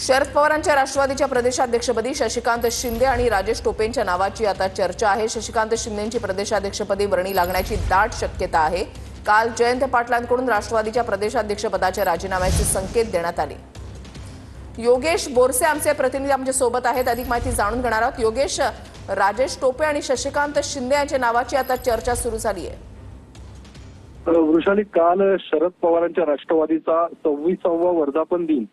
शरद पवारांच्या राष्ट्रवादीच्या प्रदेशाध्यक्षपदी शशिकांत शिंदे आणि राजेश टोपेंच्या नावाची आता चर्चा आहे। शशिकांत शिंदेंची प्रदेशाध्यक्षपदी वर्णी लागण्याची दाट शक्यता आहे। काल जयंत पाटलांकडून राष्ट्रवादीच्या प्रदेशाध्यक्षपदाच्या राजीनाम्याचे संकेत देण्यात आले। योगेश बोरसे आमचे प्रतिनिधी आमच्या सोबत आहेत, अधिक माहिती जाणून घेणार आहोत। योगेश, राजेश टोपे आणि शशिकांत शिंदे यांच्या नावाची आता चर्चा सुरू झाली आहे। वृषाली, काल शरद पवारांच्या राष्ट्रवादीचा 26वा वर्धापन दिन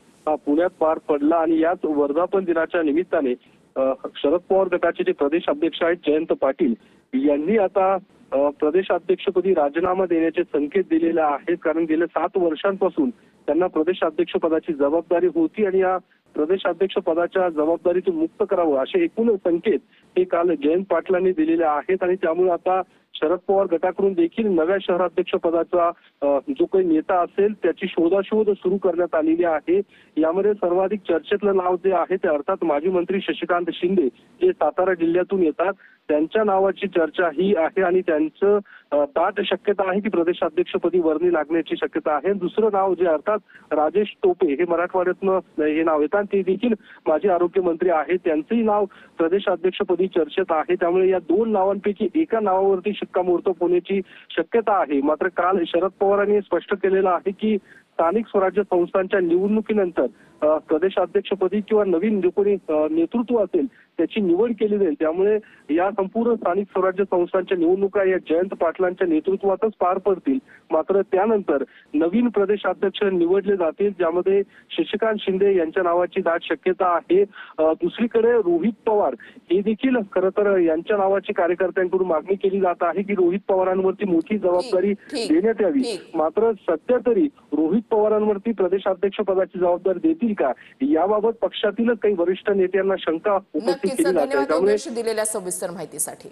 पुण्यात पार पडला आणि याच वर्धापन दिनाच्या निमित्ताने शरद पवार गटाचे जे प्रदेश अध्यक्ष आहेत जयंत पाटील यांनी आता प्रदेशाध्यक्षपदी राजीनामा देण्याचे संकेत दिलेले आहेत। कारण गेल्या 7 वर्षांपासून त्यांना प्रदेशाध्यक्ष पदाची जबाबदारी होती आणि या प्रदेशाध्यक्ष पदाच्या जबाबदारीतून मुक्त करावं असे एकूण संकेत हे काल जयंत पाटलांनी दिलेले आहेत आणि त्यामुळे आता शरद पवार गटाकडून देखील नव्या शहराध्यक्ष पदाचा जो काही नेता असेल त्याची शोधाशोध सुरू करण्यात आलेली आहे। यामध्ये सर्वाधिक चर्चेतलं नाव जे आहे ते अर्थात माजी मंत्री शशिकांत शिंदे जे सातारा जिल्ह्यातून येतात त्यांच्या नावाची चर्चा ही आहे आणि त्यांचं दाट शक्यता आहे की प्रदेशाध्यक्षपदी वर्णी लागण्याची शक्यता आहे। दुसरं नाव जे अर्थात राजेश टोपे हे मराठवाड्यातनं हे नाव येतात, ते देखील माजी आरोग्य मंत्री आहेत, त्यांचंही नाव प्रदेशाध्यक्षपदी चर्चेत आहे। त्यामुळे या 2 नावांपैकी एका नावावरती शिक्कामोर्तब होण्याची शक्यता आहे। मात्र काल शरद पवारांनी स्पष्ट केलेलं आहे की स्थानिक स्वराज्य संस्थांच्या निवडणुकीनंतर प्रदेशाध्यक्षपदी किंवा नवीन जो कोणी नेतृत्व असेल त्याची निवड केली जाईल। त्यामुळे या संपूर्ण स्थानिक स्वराज्य संस्थांच्या निवडणुका या जयंत पाटलांच्या नेतृत्वातच पार पडतील। मात्र त्यानंतर नवीन प्रदेशाध्यक्ष निवडले जातील, ज्यामध्ये शशिकांत शिंदे यांच्या नावाची दाट शक्यता आहे। दुसरीकडे रोहित पवार हे देखील खरं तर यांच्या नावाची कार्यकर्त्यांकडून मागणी केली जात आहे की रोहित पवारांवरती मोठी जबाबदारी देण्यात यावी। मात्र सध्या तरी रोहित पवारांवरती प्रदेशाध्यक्ष पदाची जबाबदारी देतील का याबाबत पक्षातीलच काही वरिष्ठ नेत्यांना शंका उपस्थित केली जाते। धन्यवाद दिलेल्या सविस्तर माहितीसाठी।